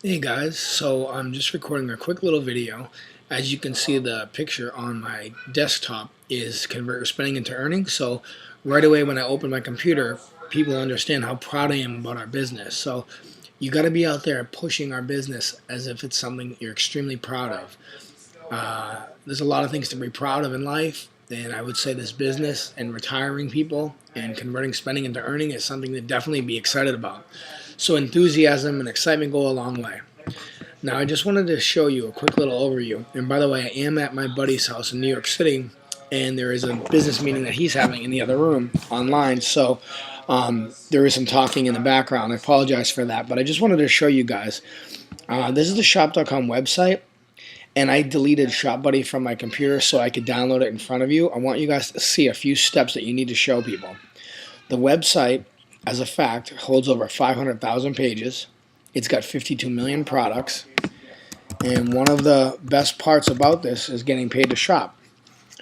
Hey guys, so I'm just recording a quick little video. As you can see, the picture on my desktop is convert your spending into earnings. So right away when I open my computer, people understand how proud I am about our business. So you got to be out there pushing our business as if it's something you're extremely proud of. There's a lot of things to be proud of in life, and I would say this business and retiring people and converting spending into earning is something to definitely be excited about. So enthusiasm and excitement go a long way. Now, I just wanted to show you a quick little overview. And by the way, I am at my buddy's house in New York City, and there is a business meeting that he's having in the other room online. So there is some talking in the background. I apologize for that, but I just wanted to show you guys. This is the shop.com website, and I deleted ShopBuddy from my computer so I could download it in front of you. I want you guys to see a few steps that you need to show people. The website, as a fact, holds over 500,000 pages. It's got 52 million products. And one of the best parts about this is getting paid to shop.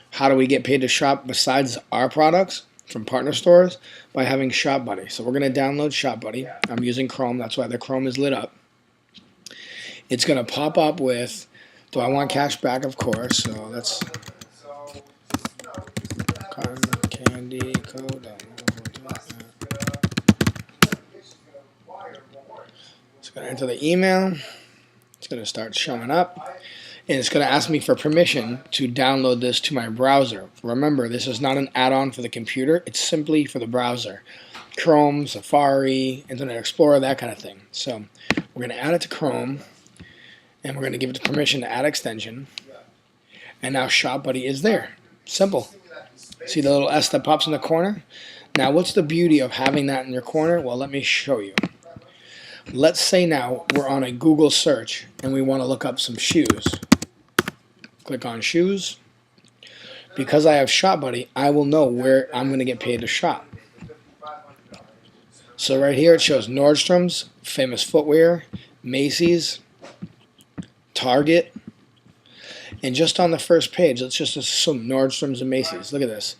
How do we get paid to shop besides our products from partner stores? By having ShopBuddy. So we're going to download ShopBuddy. I'm using Chrome. That's why the Chrome is lit up. It's going to pop up with, do I want cash back? Of course. So that's cotton candy code. It's going to enter the email. It's going to start showing up. And it's going to ask me for permission to download this to my browser. Remember, this is not an add-on for the computer. It's simply for the browser. Chrome, Safari, Internet Explorer, that kind of thing. So we're going to add it to Chrome, and we're going to give it permission to add extension. And now ShopBuddy is there. Simple. See the little S that pops in the corner? Now, what's the beauty of having that in your corner? Well, let me show you. Let's say now we're on a Google search, and we want to look up some shoes. Click on shoes. Because I have ShopBuddy, I will know where I'm going to get paid to shop. So right here it shows Nordstrom's, Famous Footwear, Macy's, Target, and just on the first page, let's just assume Nordstrom's and Macy's. Look at this.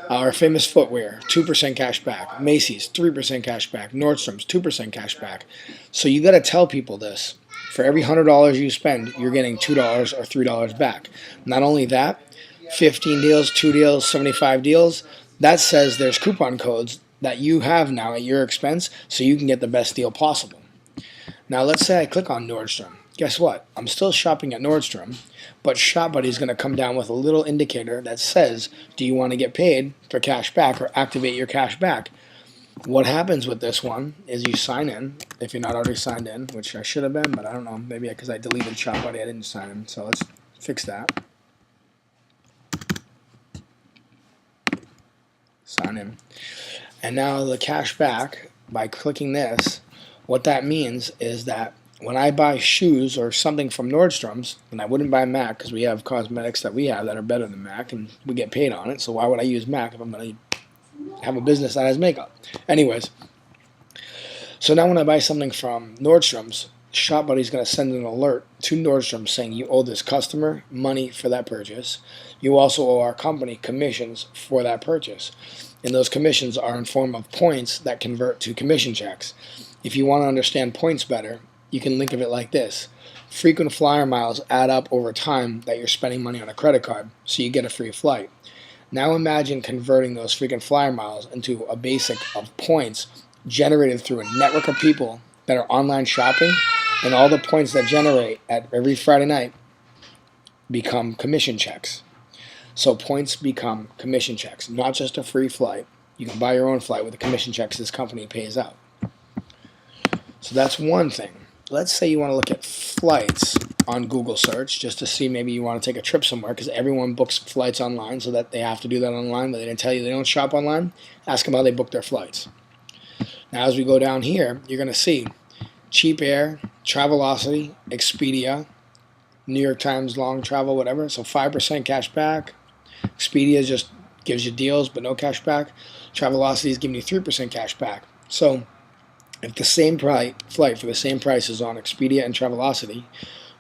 Our Famous Footwear, 2% cash back. Macy's, 3% cash back. Nordstrom's, 2% cash back. So you got to tell people this. For every $100 you spend, you're getting $2 or $3 back. Not only that, 15 deals, 2 deals, 75 deals. That says there's coupon codes that you have now at your expense so you can get the best deal possible. Now let's say I click on Nordstrom. Guess what? I'm still shopping at Nordstrom, but ShopBuddy is going to come down with a little indicator that says, do you want to get paid for cash back or activate your cash back? What happens with this one is you sign in, if you're not already signed in, which I should have been, but I don't know, maybe because I deleted ShopBuddy, I didn't sign in, so let's fix that. Sign in. And now the cash back, by clicking this, what that means is that when I buy shoes or something from Nordstrom's, and I wouldn't buy MAC because we have cosmetics that we have that are better than MAC, and we get paid on it, so why would I use MAC if I'm going to have a business that has makeup? Anyways, so now when I buy something from Nordstrom's, ShopBuddy is going to send an alert to Nordstrom saying you owe this customer money for that purchase. You also owe our company commissions for that purchase. And those commissions are in form of points that convert to commission checks. If you want to understand points better, you can think of it like this. Frequent flyer miles add up over time that you're spending money on a credit card, so you get a free flight. Now imagine converting those frequent flyer miles into a basic of points generated through a network of people that are online shopping, and all the points that generate at every Friday night become commission checks. So points become commission checks, not just a free flight. You can buy your own flight with the commission checks this company pays out. So that's one thing. Let's say you want to look at flights on Google search just to see maybe you want to take a trip somewhere because everyone books flights online so that they have to do that online, but they didn't tell you they don't shop online. Ask them how they book their flights. Now as we go down here, you're going to see Cheap Air, Travelocity, Expedia, New York Times long travel, whatever. So 5% cash back. Expedia just gives you deals but no cash back. Travelocity is giving you 3% cash back. So if the same flight for the same price is on Expedia and Travelocity,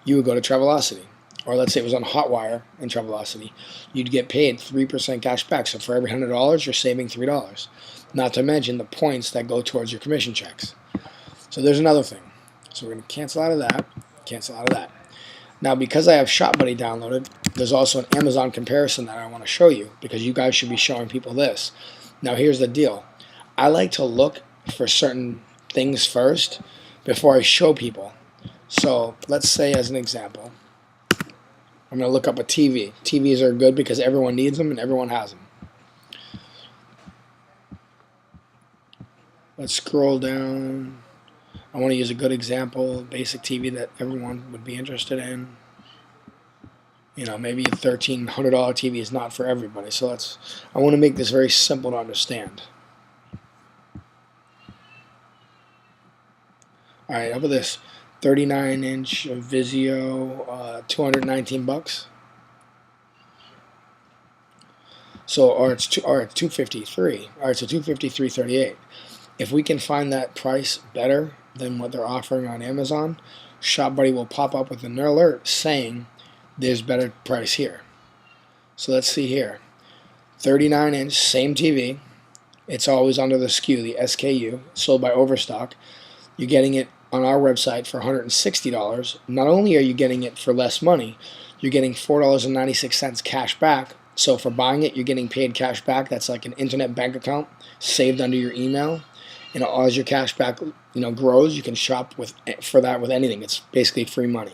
you would go to Travelocity. Or let's say it was on Hotwire and Travelocity, you'd get paid 3% cash back. So for every $100, you're saving $3. Not to mention the points that go towards your commission checks. So there's another thing. So we're going to cancel out of that, cancel out of that. Now, because I have ShopBuddy downloaded, there's also an Amazon comparison that I want to show you, because you guys should be showing people this. Now, here's the deal. I like to look for certain things first before I show people. So let's say, as an example, I'm going to look up a TV. TVs are good because everyone needs them and everyone has them. Let's scroll down. I want to use a good example, basic TV that everyone would be interested in. You know, maybe a $1,300 TV is not for everybody. So I want to make this very simple to understand. All right, how about this? 39-inch Vizio, 219 bucks. So, or it's 253. All right, so 253.38. If we can find that price better than what they're offering on Amazon, ShopBuddy will pop up with an alert saying there's better price here. So let's see here. 39-inch, same TV. It's always under the SKU, the SKU, sold by Overstock. You're getting it on our website for $160. Not only are you getting it for less money, you're getting $4.96 cash back. So for buying it, you're getting paid cash back. That's like an internet bank account saved under your email. And as your cash back, grows, you can shop for that with anything. It's basically free money.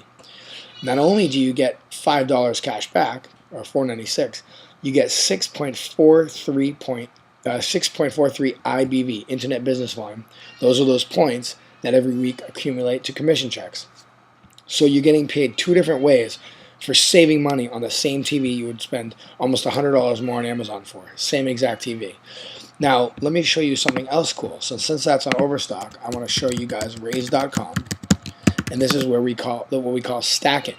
Not only do you get $5 cash back, or $4.96, you get 6.43 IBV, Internet Business Volume. Those are those points that every week accumulate to commission checks. So you're getting paid two different ways for saving money on the same TV you would spend almost $100 more on Amazon for. Same exact TV. Now, let me show you something else cool. So since that's on Overstock, I want to show you guys Raise.com. And this is where what we call stacking.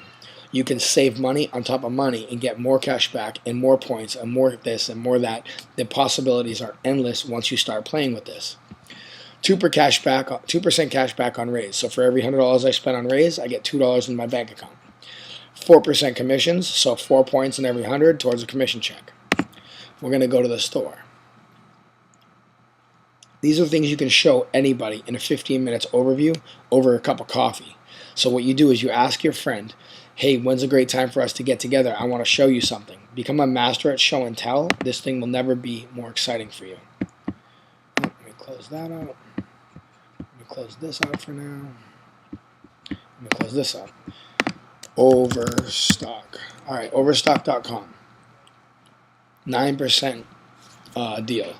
You can save money on top of money and get more cash back and more points and more this and more that. The possibilities are endless once you start playing with this. 2% cash back on Raise. So for every $100 I spend on Raise, I get $2 in my bank account. 4% commissions, so 4 points in every 100 towards a commission check. We're going to go to the store. These are things you can show anybody in a 15 minutes overview over a cup of coffee. So what you do is you ask your friend, hey, when's a great time for us to get together? I want to show you something. Become a master at show and tell. This thing will never be more exciting for you. Let me close that out. Let me close this out for now. Let me close this out. Overstock. All right, overstock.com. 9% deal.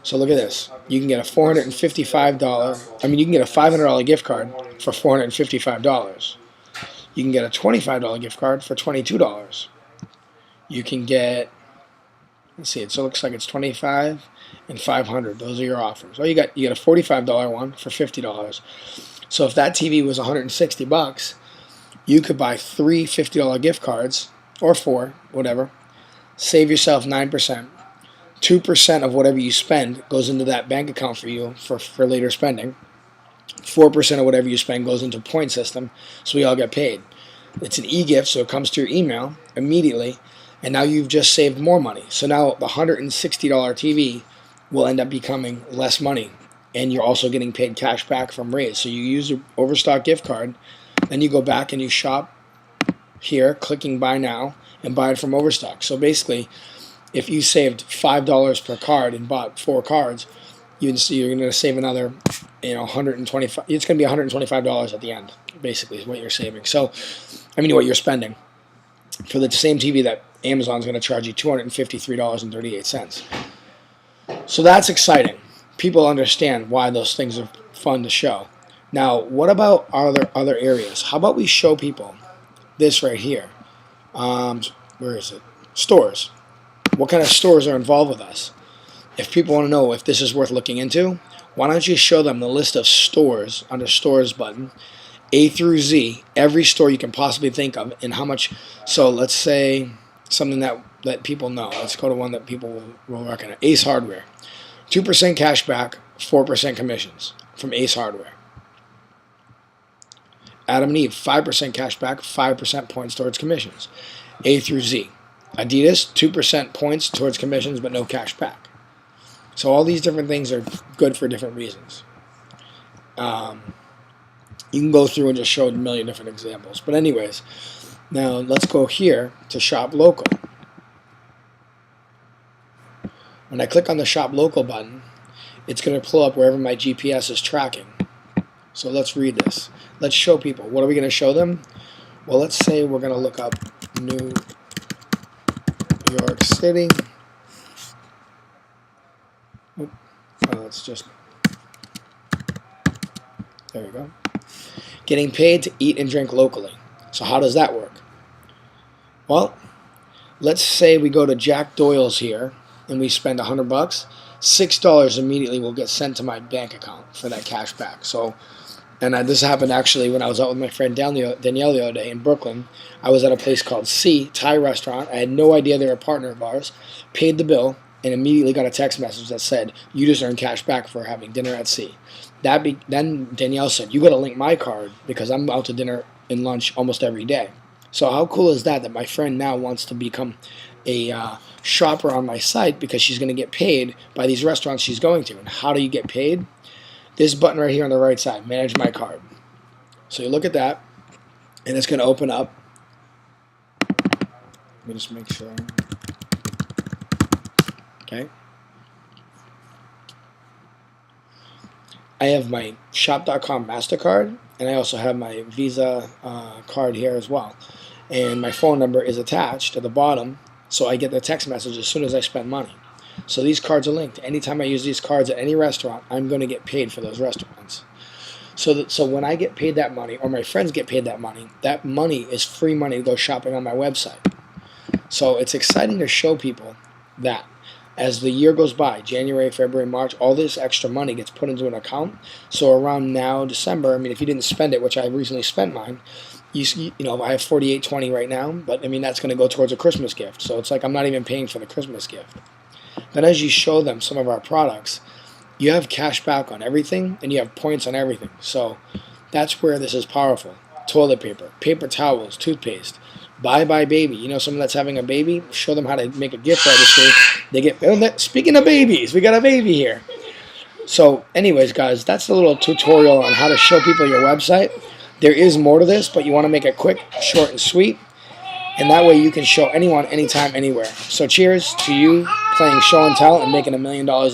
So look at this. You can get a you can get a $500 gift card for $455. You can get a $25 gift card for $22. You can get, let's see, it looks like it's $25 and $500. Those are your offers. Oh, you get a $45 one for $50. So if that TV was $160, you could buy 3 $50 gift cards, or 4, whatever. Save yourself 9%. 2% of whatever you spend goes into that bank account for you for later spending. 4% of whatever you spend goes into a point system, so we all get paid. It's an e-gift, so it comes to your email immediately, and now you've just saved more money. So now the $160 TV will end up becoming less money, and you're also getting paid cash back from Raise. So you use your Overstock gift card, then you go back and you shop here, clicking Buy Now, and buy it from Overstock. So basically, if you saved $5 per card and bought 4 cards, you're going to save another, $125. It's going to be $125 at the end, basically, is what you're saving. So, what you're spending for the same TV that Amazon's going to charge you $253.38. So that's exciting. People understand why those things are fun to show. Now, what about other areas? How about we show people this right here? Where is it? Stores. What kind of stores are involved with us? If people want to know if this is worth looking into, why don't you show them the list of stores under Stores button, A through Z, every store you can possibly think of, and how much. So let's say something that people know. Let's go to one that people will recognize. Ace Hardware. 2% cash back, 4% commissions from Ace Hardware. Adam and Eve, 5% cash back, 5% points towards commissions. A through Z. Adidas, 2% points towards commissions, but no cash back. So all these different things are good for different reasons. You can go through and just show a million different examples. But anyways, now let's go here to Shop Local. When I click on the Shop Local button, it's going to pull up wherever my GPS is tracking. So let's read this. Let's show people. What are we going to show them? Well, let's say we're going to look up New York City. Oh, let's just... There we go. Getting paid to eat and drink locally. So how does that work? Well, let's say we go to Jack Doyle's here and we spend $100. $6 immediately will get sent to my bank account for that cash back. So, and this happened actually when I was out with my friend Danielle the other day in Brooklyn. I was at a place called C, Thai restaurant. I had no idea they were a partner of ours. Paid the bill and immediately got a text message that said, "You just earned cash back for having dinner at C." Then Danielle said, "You got to link my card because I'm out to dinner and lunch almost every day." So how cool is that my friend now wants to become a shopper on my site because she's going to get paid by these restaurants she's going to. And how do you get paid? This button right here on the right side, Manage My Card. So you look at that, and it's going to open up. Let me just make sure. Okay. I have my shop.com MasterCard, and I also have my Visa card here as well. And my phone number is attached at the bottom, so I get the text message as soon as I spend money. So these cards are linked. Anytime I use these cards at any restaurant, I'm going to get paid for those restaurants. So when I get paid that money, or my friends get paid that money is free money to go shopping on my website. So it's exciting to show people that as the year goes by, January, February, March, all this extra money gets put into an account. So around now, December, I mean, if you didn't spend it, which I recently spent mine, you know, I have $48.20 right now, but I mean, that's going to go towards a Christmas gift. So it's like I'm not even paying for the Christmas gift. Then as you show them some of our products, you have cash back on everything, and you have points on everything. So that's where this is powerful. Toilet paper, paper towels, toothpaste. Bye Bye Baby. You know someone that's having a baby? Show them how to make a gift registry. They get. Speaking of babies, we got a baby here. So anyways, guys, that's the little tutorial on how to show people your website. There is more to this, but you want to make it quick, short, and sweet. And that way you can show anyone, anytime, anywhere. So cheers to you playing show and tell and making $1 million a year.